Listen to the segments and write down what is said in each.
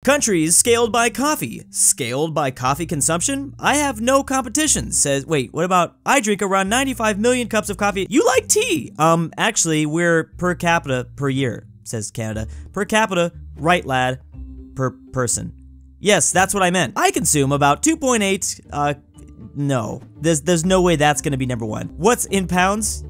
Countries scaled by coffee. Scaled by coffee consumption? I have no competition, says, wait, what about, I drink around 95 million cups of coffee. You like tea? Actually, we're per capita per year, says Canada. Per capita, right lad, per person. Yes, that's what I meant. I consume about 2.8, no. There's no way that's gonna be number one. What's in pounds?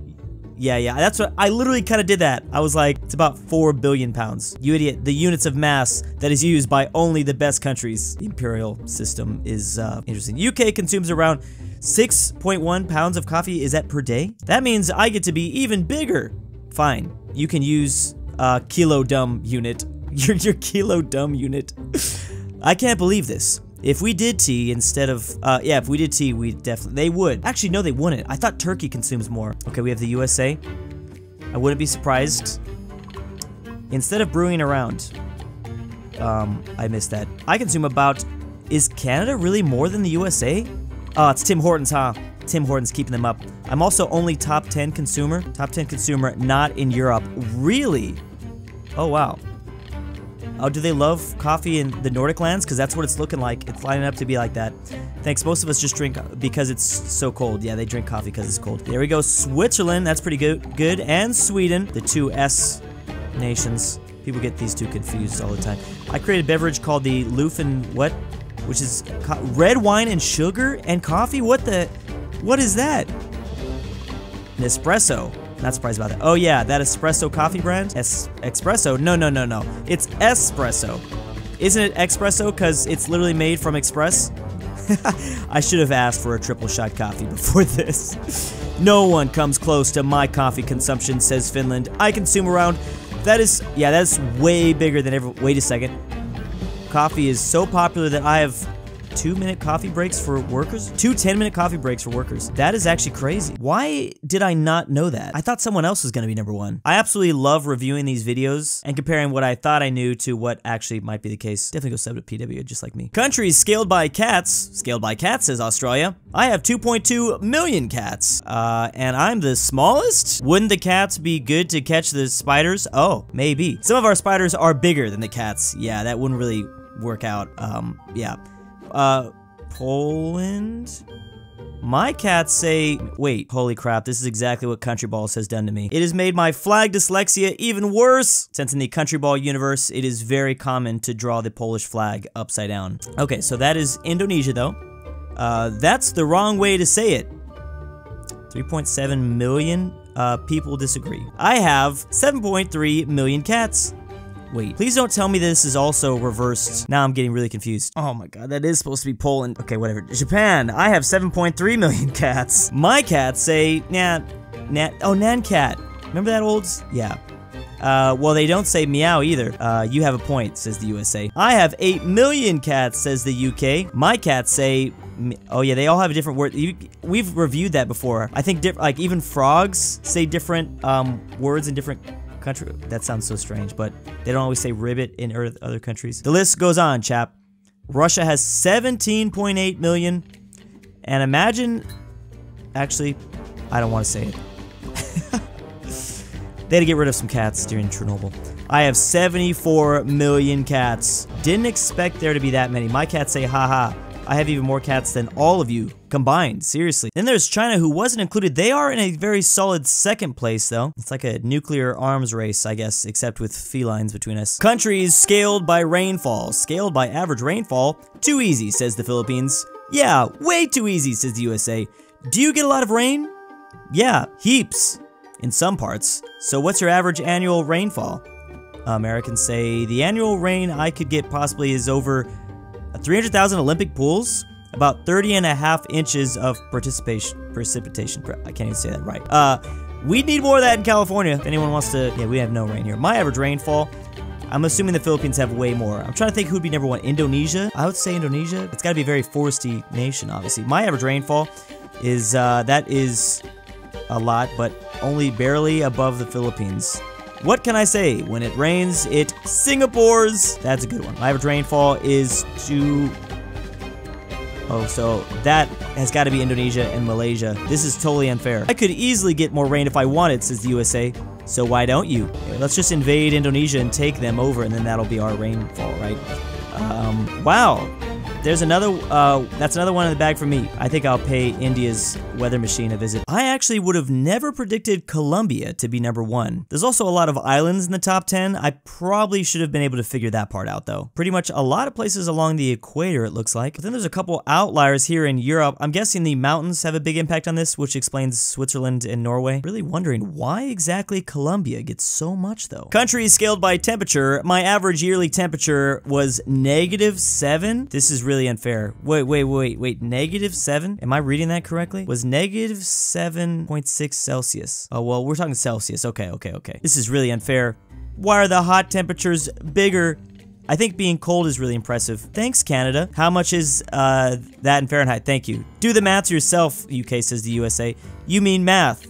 Yeah, that's what, I literally kind of did that. I was like, it's about 4 billion pounds. You idiot, the units of mass that is used by only the best countries. The imperial system is, interesting. UK consumes around 6.1 pounds of coffee. Is that per day? That means I get to be even bigger. Fine, you can use, kilo dumb unit. Your kilo dumb unit. I can't believe this. If we did tea instead of, yeah, if we did tea, we definitely, they would. Actually, no, they wouldn't. I thought Turkey consumes more. Okay, we have the USA. I wouldn't be surprised. Instead of brewing around, I missed that. I consume about, is Canada really more than the USA? Oh, it's Tim Hortons, huh? Tim Hortons keeping them up. I'm also only top 10 consumer. Top 10 consumer, not in Europe. Really? Oh, wow. Oh, do they love coffee in the Nordic lands? Because that's what it's looking like. It's lining up to be like that. Thanks. Most of us just drink because it's so cold. Yeah, they drink coffee because it's cold. There we go. Switzerland. That's pretty good. And Sweden. The two S nations. People get these two confused all the time. I created a beverage called the Lufen what? Which is red wine and sugar and coffee? What is that? An espresso. Not surprised about that. Oh yeah, that espresso coffee brand? Espresso? No. It's espresso. Isn't it espresso because it's literally made from express? I should have asked for a triple shot coffee before this. No one comes close to my coffee consumption, says Finland. I consume around, that's way bigger than ever. Wait a second. Coffee is so popular that I have 2-minute coffee breaks for workers? 2 10-minute coffee breaks for workers. That is actually crazy. Why did I not know that? I thought someone else was gonna be number one. I absolutely love reviewing these videos and comparing what I thought I knew to what actually might be the case. Definitely go sub to PW, just like me. Countries scaled by cats. Scaled by cats, says Australia. I have 2.2 million cats. And I'm the smallest? Wouldn't the cats be good to catch the spiders? Oh, maybe. Some of our spiders are bigger than the cats. Yeah, that wouldn't really work out. Yeah. Poland? My cats say, wait, holy crap, this is exactly what Countryballs has done to me. It has made my flag dyslexia even worse. Since in the Countryball universe, it is very common to draw the Polish flag upside down. Okay, so that is Indonesia though. That's the wrong way to say it. 3.7 million people disagree. I have 7.3 million cats. Wait, please don't tell me this is also reversed. Now I'm getting really confused. Oh my god, that is supposed to be Poland. Okay, whatever. Japan, I have 7.3 million cats. My cats say, Nan cat. Remember that old? Yeah. Well, they don't say meow either. You have a point, says the USA. I have 8 million cats, says the UK. My cats say, oh yeah, they all have a different word. We've reviewed that before. I think, like, even frogs say different words in different country. That sounds so strange, but they don't always say ribbit in other countries. The list goes on, chap. Russia has 17.8 million. And imagine, actually, I don't want to say it. They had to get rid of some cats during Chernobyl. I have 74 million cats. Didn't expect there to be that many. My cats say, haha. I have even more cats than all of you combined, seriously. Then there's China, who wasn't included. They are in a very solid second place, though. It's like a nuclear arms race, I guess, except with felines between us. Countries scaled by rainfall. Scaled by average rainfall. Too easy, says the Philippines. Yeah, way too easy, says the USA. Do you get a lot of rain? Yeah, heaps. In some parts. So what's your average annual rainfall? Americans say the annual rain I could get possibly is over 300,000 Olympic pools, about 30.5 inches of precipitation. I can't even say that right. We need more of that in California. If anyone wants to, yeah, we have no rain here. My average rainfall, I'm assuming the Philippines have way more. I'm trying to think who'd be number one. Indonesia? I would say Indonesia. It's gotta be a very foresty nation, obviously. My average rainfall is, that is a lot, but only barely above the Philippines. What can I say? When it rains, it Singapore's. That's a good one. My average rainfall is oh, so that has got to be Indonesia and Malaysia. This is totally unfair. I could easily get more rain if I wanted, says the USA. So why don't you? Let's just invade Indonesia and take them over, and then that'll be our rainfall, right? Wow. There's another, that's another one in the bag for me. I think I'll pay India's weather machine a visit. I actually would have never predicted Colombia to be number 1. There's also a lot of islands in the top 10. I probably should have been able to figure that part out though. Pretty much a lot of places along the equator, it looks like. But then there's a couple outliers here in Europe. I'm guessing the mountains have a big impact on this, which explains Switzerland and Norway. Really wondering why exactly Colombia gets so much though. Countries scaled by temperature. My average yearly temperature was -7. This is really unfair. Wait, -7? Am I reading that correctly? Was -7.6 Celsius. Oh, well, we're talking Celsius. Okay. This is really unfair. Why are the hot temperatures bigger? I think being cold is really impressive. Thanks, Canada. How much is that in Fahrenheit? Thank you. Do the math yourself, UK, says the USA. You mean math.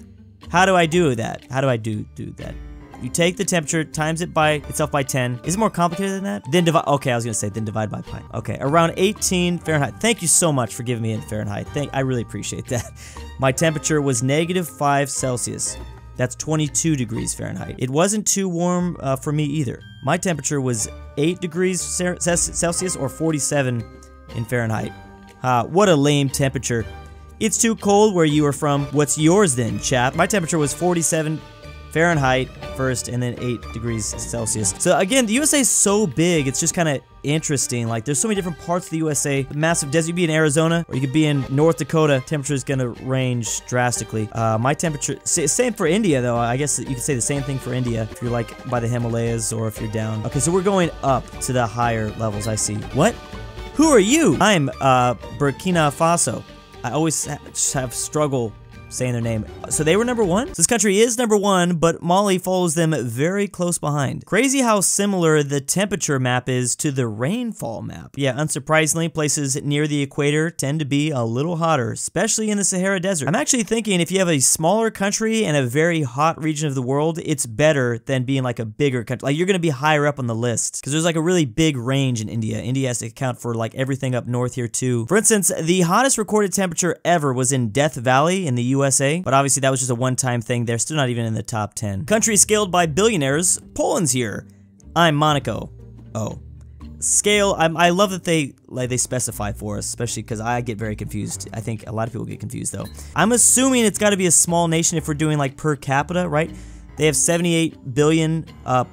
How do I do that? How do I do that? You take the temperature, times it by itself by 10. Is it more complicated than that? Then divide, okay, I was gonna say, then divide by pi. Okay, around 18 Fahrenheit. Thank you so much for giving me in Fahrenheit. I really appreciate that. My temperature was -5 Celsius. That's 22 degrees Fahrenheit. It wasn't too warm for me either. My temperature was 8 degrees Celsius or 47 in Fahrenheit. What a lame temperature. It's too cold where you are from. What's yours then, chap? My temperature was 47 Fahrenheit first, and then 8 degrees Celsius. So again, the USA is so big, it's just kind of interesting. Like, there's so many different parts of the USA. Massive desert. You could be in Arizona, or you could be in North Dakota. Temperature is going to range drastically. My temperature, same for India, though. I guess you could say the same thing for India, if you're like by the Himalayas, or if you're down. Okay, so we're going up to the higher levels, I see. What? Who are you? I'm, Burkina Faso. I always have struggle saying their name. So they were number 1? So this country is number 1, but Mali follows them very close behind. Crazy how similar the temperature map is to the rainfall map. Yeah, unsurprisingly, places near the equator tend to be a little hotter, especially in the Sahara Desert. I'm actually thinking if you have a smaller country and a very hot region of the world, it's better than being like a bigger country. Like, you're gonna be higher up on the list, because there's like a really big range in India. India has to account for like everything up north here too. For instance, the hottest recorded temperature ever was in Death Valley in the USA, but obviously that was just a one-time thing. They're still not even in the top 10. Countries scaled by billionaires. Poland's here. I'm Monaco. Oh. Scale, I love that they specify for us, especially because I get very confused. I think a lot of people get confused though. I'm assuming it's got to be a small nation if we're doing like per capita, right? They have 78 billion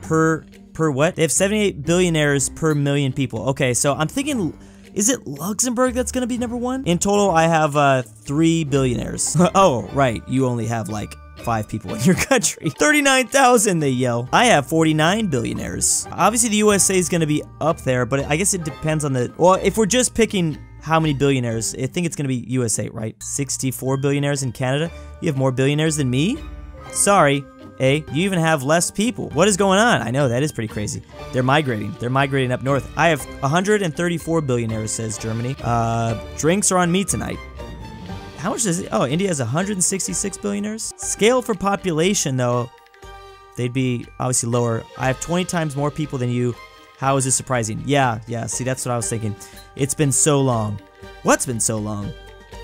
per what? They have 78 billionaires per million people. Okay, so I'm thinking, is it Luxembourg that's gonna be number 1? In total, I have 3 billionaires. Oh, right, you only have like 5 people in your country. 39,000, they yell. I have 49 billionaires. Obviously, the USA is gonna be up there, but I guess it depends on the, well, if we're just picking how many billionaires, I think it's gonna be USA, right? 64 billionaires in Canada? You have more billionaires than me? Sorry. You even have less people. What is going on? I know, that is pretty crazy. They're migrating. They're migrating up north. I have 134 billionaires, says Germany. Drinks are on me tonight. How much is it? Oh, India has 166 billionaires. Scale for population, though, they'd be obviously lower. I have 20 times more people than you. How is this surprising? Yeah, see, that's what I was thinking. It's been so long. What's been so long?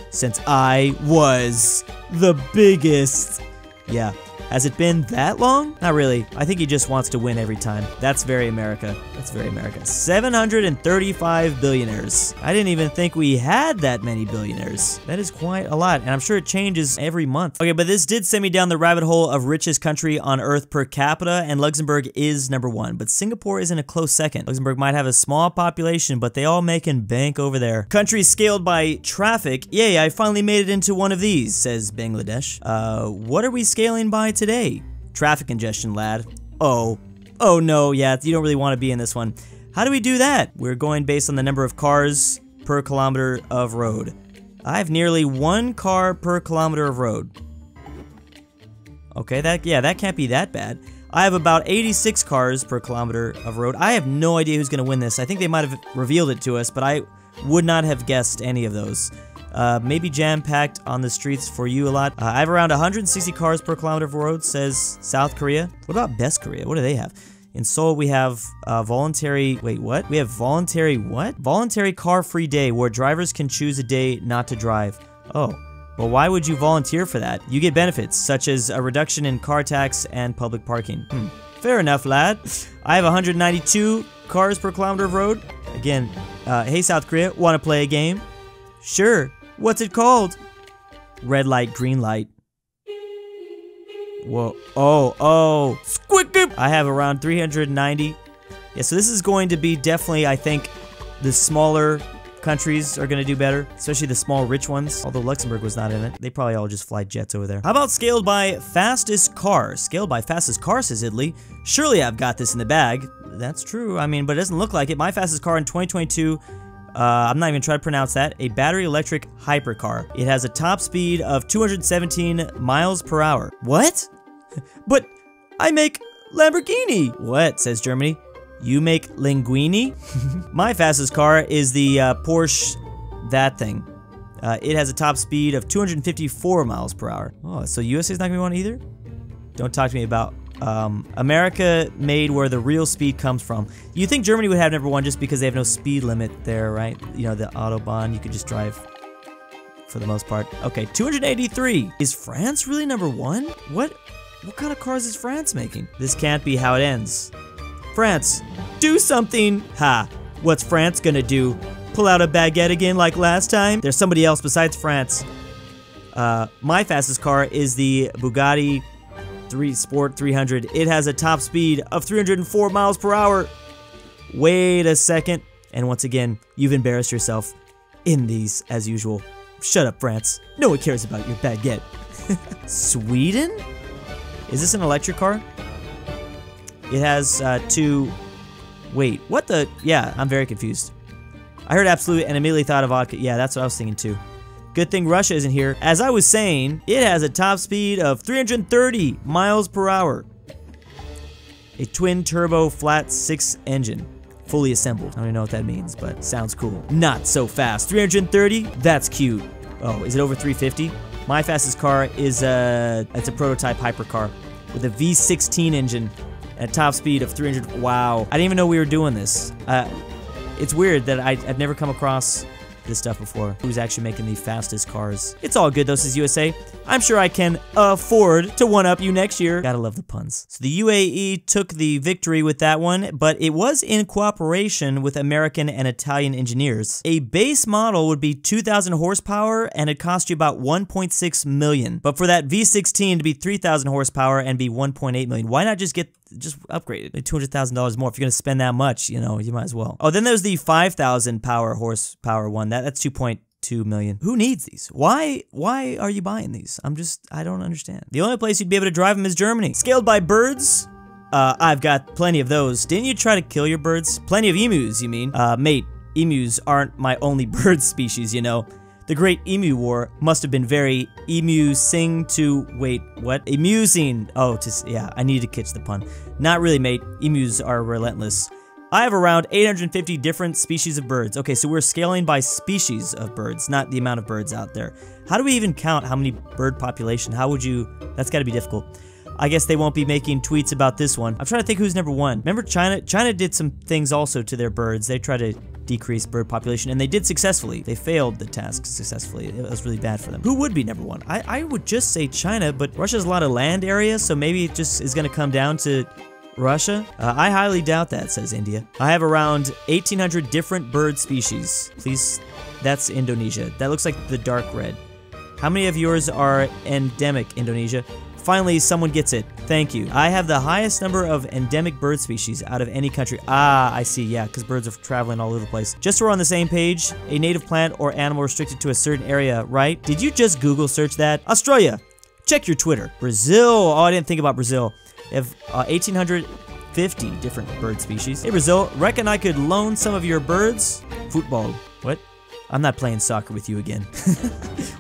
Since I was the biggest. Yeah. Has it been that long? Not really. I think he just wants to win every time. That's very America. That's very America. 735 billionaires. I didn't even think we had that many billionaires. That is quite a lot, and I'm sure it changes every month. Okay, but this did send me down the rabbit hole of richest country on Earth per capita, and Luxembourg is number 1, but Singapore is in a close second. Luxembourg might have a small population, but they all making bank over there. Countries scaled by traffic. Yay, I finally made it into one of these, says Bangladesh. What are we scaling by today? Traffic congestion, lad. Oh no, yeah, you don't really want to be in this one. How do we do that? We're going based on the number of cars per kilometer of road. I have nearly 1 car per kilometer of road. Okay, that can't be that bad. I have about 86 cars per kilometer of road. I have no idea who's gonna win this. I think they might have revealed it to us, but I would not have guessed any of those. Maybe jam-packed on the streets for you a lot. I have around 160 cars per kilometer of road, says South Korea. What about Best Korea? What do they have? In Seoul, we have voluntary, wait, what? We have voluntary what? Voluntary car-free day, where drivers can choose a day not to drive. Oh, well, why would you volunteer for that? You get benefits, such as a reduction in car tax and public parking. Fair enough, lad. I have 192 cars per kilometer of road. Again, hey South Korea, want to play a game? Sure. What's it called? Red light, green light. Whoa. Oh. Squick. I have around 390. Yeah, so this is going to be definitely, I think, the smaller countries are going to do better, especially the small rich ones, although Luxembourg was not in it. They probably all just fly jets over there. How about scaled by fastest car? Scaled by fastest car, says Italy. Surely I've got this in the bag. That's true, I mean, but it doesn't look like it. My fastest car in 2022, I'm not even trying to pronounce that, a battery electric hypercar. It has a top speed of 217 miles per hour. What? But I make Lamborghini. What, says Germany. You make linguini? My fastest car is the Porsche, that thing. It has a top speed of 254 miles per hour. Oh, so USA is not gonna be one either? Don't talk to me about America made where the real speed comes from. You think Germany would have #1 just because they have no speed limit there, right? You know, the Autobahn, you could just drive for the most part. Okay, 283. Is France really #1? What kind of cars is France making? This can't be how it ends. France, do something! Ha! What's France gonna do? Pull out a baguette again like last time? There's somebody else besides France. My fastest car is the Bugatti Sport 300. It has a top speed of 304 miles per hour. Wait a second. And once again, you've embarrassed yourself in these, as usual. Shut up, France. No one cares about your baguette. Sweden? Is this an electric car? It has two... Wait, what the... Yeah, I'm very confused. I heard absolute and immediately thought of vodka. Yeah, that's what I was thinking too. Good thing Russia isn't here. As I was saying, it has a top speed of 330 miles per hour. A twin-turbo flat-6 engine. Fully assembled. I don't even know what that means, but sounds cool. Not so fast. 330? That's cute. Oh, is it over 350? My fastest car is it's a prototype hypercar with a V16 engine and a top speed of 300. Wow. I didn't even know we were doing this. It's weird that I've never come across this stuff before. Who's actually making the fastest cars? It's all good though, says USA. I'm sure I can afford to one-up you next year. Gotta love the puns. So the UAE took the victory with that one, but it was in cooperation with American and Italian engineers. A base model would be 2,000 horsepower and it cost you about 1.6 million. But for that V16 to be 3,000 horsepower and be 1.8 million, why not just upgrade it? $200,000 more. If you're gonna spend that much, you know, you might as well. Oh, then there's the 5,000 horsepower one. That's 2.2 million. Who needs these? Why are you buying these? I don't understand. The only place you'd be able to drive them is Germany. Scaled by birds? I've got plenty of those. Didn't you try to kill your birds? Plenty of emus, you mean? Mate, emus aren't my only bird species, you know. The Great Emu War must have been very amusing to... Wait, what? Amusing. Oh, yeah, I needed to catch the pun. Not really, mate. Emus are relentless. I have around 850 different species of birds. Okay, so we're scaling by species of birds, not the amount of birds out there. How do we even count how many bird population? How would you... That's gotta be difficult. I guess they won't be making tweets about this one. I'm trying to think who's #1. Remember China? China did some things also to their birds. They tried to decrease bird population, and they did successfully. They failed the task successfully. It was really bad for them. Who would be #1? I would just say China, but Russia has a lot of land area, so maybe it just is gonna come down to Russia? I highly doubt that, says India. I have around 1,800 different bird species. Please, that's Indonesia. That looks like the dark red. How many of yours are endemic, Indonesia? Finally, someone gets it. Thank you. I have the highest number of endemic bird species out of any country. Ah, I see. Yeah, because birds are traveling all over the place. Just so we're on the same page, a native plant or animal restricted to a certain area, right? Did you just Google search that? Australia. Check your Twitter. Brazil. Oh, I didn't think about Brazil. They have 1,850 different bird species. Hey, Brazil, reckon I could loan some of your birds? Football. What? I'm not playing soccer with you again.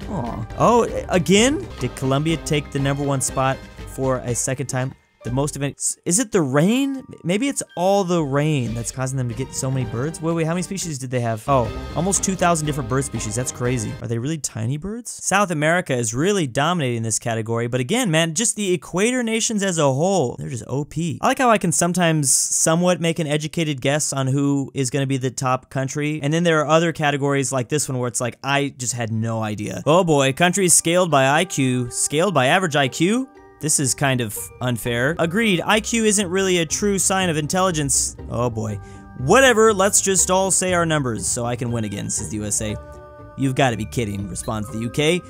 Aw. Oh, again? Did Colombia take the #1 spot for a second time? The most events. Is it the rain? Maybe it's all the rain that's causing them to get so many birds? Wait, how many species did they have? Oh, almost 2,000 different bird species. That's crazy. Are they really tiny birds? South America is really dominating this category, but again, man, just the equator nations as a whole, they're just OP. I like how I can sometimes somewhat make an educated guess on who is going to be the top country, and then there are other categories like this one where it's like, I just had no idea. Oh boy, countries scaled by IQ. Scaled by average IQ? This is kind of unfair. Agreed, IQ isn't really a true sign of intelligence. Oh boy. Whatever, let's just all say our numbers so I can win again, says the USA. You've got to be kidding, responds the UK.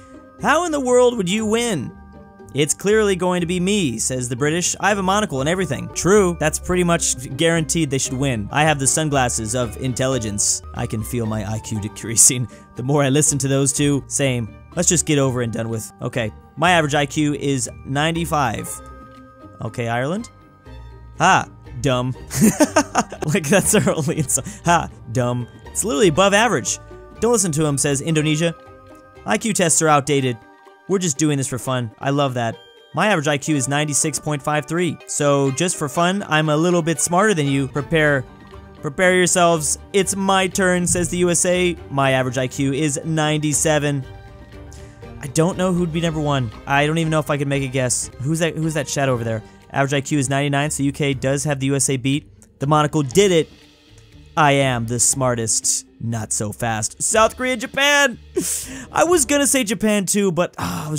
How in the world would you win? It's clearly going to be me, says the British. I have a monocle and everything. True, that's pretty much guaranteed they should win. I have the sunglasses of intelligence. I can feel my IQ decreasing. The more I listen to those two, same. Let's just get over and done with. Okay, my average IQ is 95. Okay, Ireland? Ha, dumb. Like, that's our only insult. Ha, dumb. It's literally above average. Don't listen to him, says Indonesia. IQ tests are outdated. We're just doing this for fun. I love that. My average IQ is 96.53. So just for fun, I'm a little bit smarter than you. Prepare yourselves. It's my turn, says the USA. My average IQ is 97. I don't know who'd be number one. I don't even know if I could make a guess. Who's that shadow over there? Average IQ is 99, so UK does have the USA beat. The monocle did it. I am the smartest. Not so fast. South Korea, Japan! I was gonna say Japan too, but I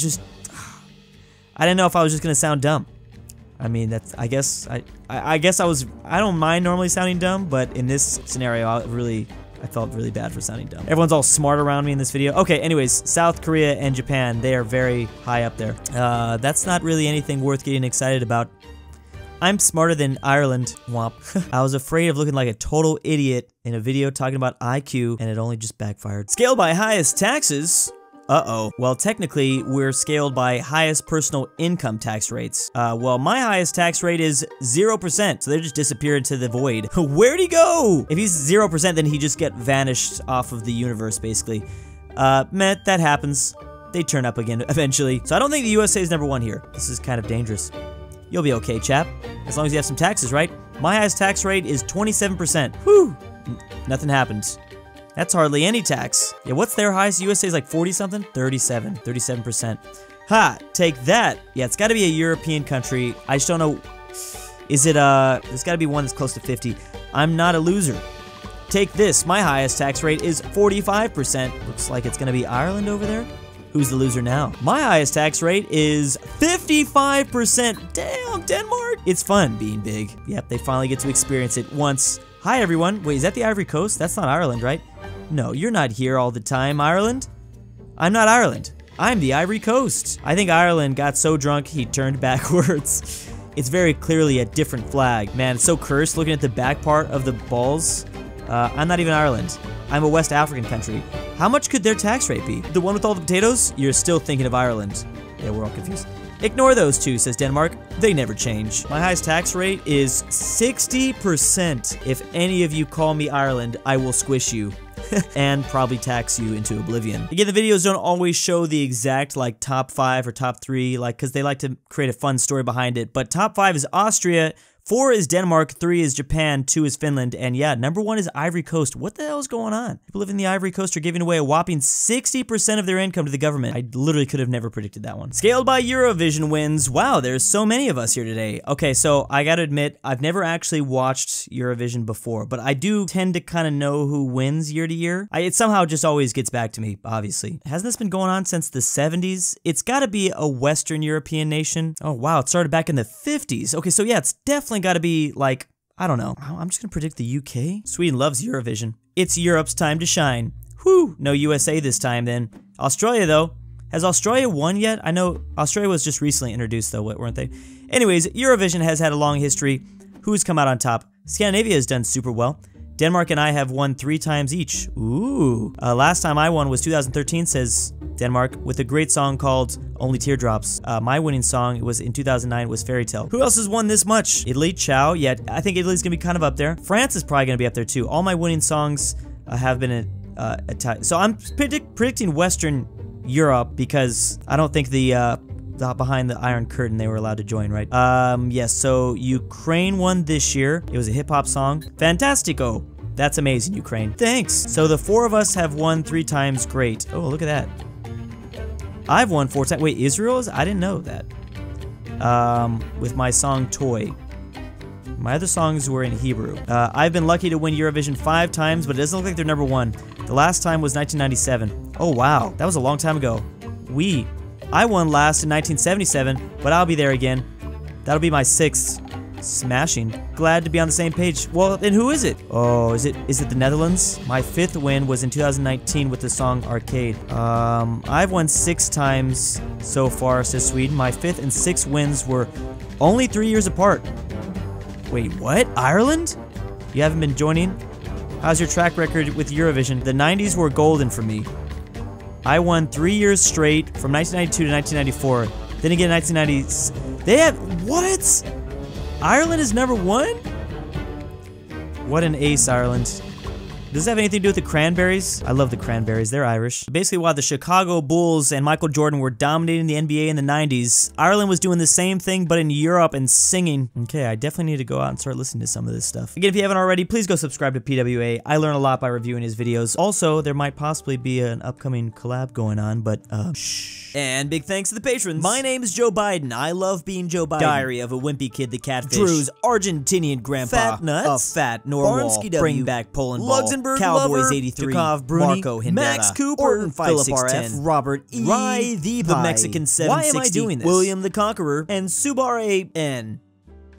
didn't know if I was just gonna sound dumb. I mean, that's, I guess I don't mind normally sounding dumb, but in this scenario, I felt really bad for sounding dumb. Everyone's all smart around me in this video. Okay, anyways, South Korea and Japan, they are very high up there. That's not really anything worth getting excited about. I'm smarter than Ireland. Womp. I was afraid of looking like a total idiot in a video talking about IQ, and it only just backfired. Scaled by highest taxes? Uh-oh. Well, technically, we're scaled by highest personal income tax rates. Well, my highest tax rate is 0%, so they just disappear into the void. Where'd he go? If he's 0%, then he just get vanished off of the universe, basically. Meh, that happens. They turn up again eventually. So I don't think the USA is number one here. This is kind of dangerous. You'll be okay, chap. As long as you have some taxes, right? My highest tax rate is 27%. Whew! Nothing happened. That's hardly any tax. Yeah, what's their highest? USA is like 40-something? 37%. Ha! Take that! Yeah, it's gotta be a European country. I just don't know. Is it, there's gotta be one that's close to 50. I'm not a loser. Take this. My highest tax rate is 45%. Looks like it's gonna be Ireland over there. Who's the loser now? My highest tax rate is 55%. Damn, Denmark! It's fun being big. Yep, they finally get to experience it once. Hi, everyone. Wait, is that the Ivory Coast? That's not Ireland, right? No, you're not here all the time, Ireland. I'm not Ireland. I'm the Ivory Coast. I think Ireland got so drunk he turned backwards. It's very clearly a different flag. Man, it's so cursed looking at the back part of the balls. I'm not even Ireland. I'm a West African country. How much could their tax rate be? The one with all the potatoes? You're still thinking of Ireland. Yeah, we're all confused. Ignore those two, says Denmark. They never change. My highest tax rate is 60%. If any of you call me Ireland, I will squish you. And probably tax you into oblivion. Again, the videos don't always show the exact, like, top 5 or top 3, like, because they like to create a fun story behind it. But top 5 is Austria, 4 is Denmark, 3 is Japan, 2 is Finland, and yeah, number 1 is Ivory Coast. What the hell is going on? People living in the Ivory Coast are giving away a whopping 60% of their income to the government. I literally could have never predicted that one. Scaled by Eurovision wins. Wow, there's so many of us here today. Okay, so I gotta admit, I've never actually watched Eurovision before, but I do tend to kind of know who wins year to year. It somehow just always gets back to me, obviously. Hasn't this been going on since the 70s? It's gotta be a Western European nation. Oh wow, it started back in the 50s. Okay, so yeah, it's definitely gotta be like, I don't know. I'm just gonna predict the UK. Sweden loves Eurovision. It's Europe's time to shine. Whew, no USA this time then. Australia though. Has Australia won yet? I know Australia was just recently introduced though, weren't they? Anyways, Eurovision has had a long history. Who's come out on top? Scandinavia has done super well. Denmark and I have won 3 times each. Ooh. Last time I won was 2013, says Denmark, with a great song called Only Teardrops. My winning song was in 2009 was Fairy Tale. Who else has won this much? Italy, ciao. Yeah, I think Italy's gonna be kind of up there. France is probably gonna be up there too. All my winning songs have been so I'm predicting Western Europe because I don't think the behind the Iron Curtain they were allowed to join, right? Yes, so Ukraine won this year. It was a hip-hop song. Fantastico. That's amazing, Ukraine. Thanks. So the 4 of us have won 3 times. Great. Oh, look at that. I've won 4 times. Wait, Israel is? I didn't know that. With my song Toy. My other songs were in Hebrew. I've been lucky to win Eurovision 5 times, but it doesn't look like they're number 1. The last time was 1997. Oh, wow. That was a long time ago. I won last in 1977, but I'll be there again. That'll be my 6th Smashing. Glad to be on the same page. Well, then who is it? Oh, is it the Netherlands? My 5th win was in 2019 with the song Arcade. I've won 6 times so far, says Sweden. My 5th and 6th wins were only 3 years apart. Wait, what? Ireland? You haven't been joining? How's your track record with Eurovision? The 90s were golden for me. I won 3 years straight from 1992 to 1994. Then again, 1990s. They have what? Ireland is number 1? What an ace, Ireland. Does this have anything to do with the Cranberries? I love the Cranberries, they're Irish. Basically, while the Chicago Bulls and Michael Jordan were dominating the NBA in the 90s, Ireland was doing the same thing but in Europe and singing. Okay, I definitely need to go out and start listening to some of this stuff. Again, if you haven't already, please go subscribe to PWA. I learn a lot by reviewing his videos. Also, there might possibly be an upcoming collab going on, but shh. And big thanks to the patrons. My name is Joe Biden. I love being Joe Biden. Diary of a Wimpy Kid, the Catfish. Drew's Argentinian Grandpa. Fatnuts. aPhatNarwhal. Barnsky W. bringbackpolandball. LuxembourgLover. 83. Jakov Bruney. Marco Hindera. Max Cooper. Ortin Philipp 5610. RF. Robert E. RyeThePie. The Mexican 760. Why am I doing this? William the Conqueror. And Syverud.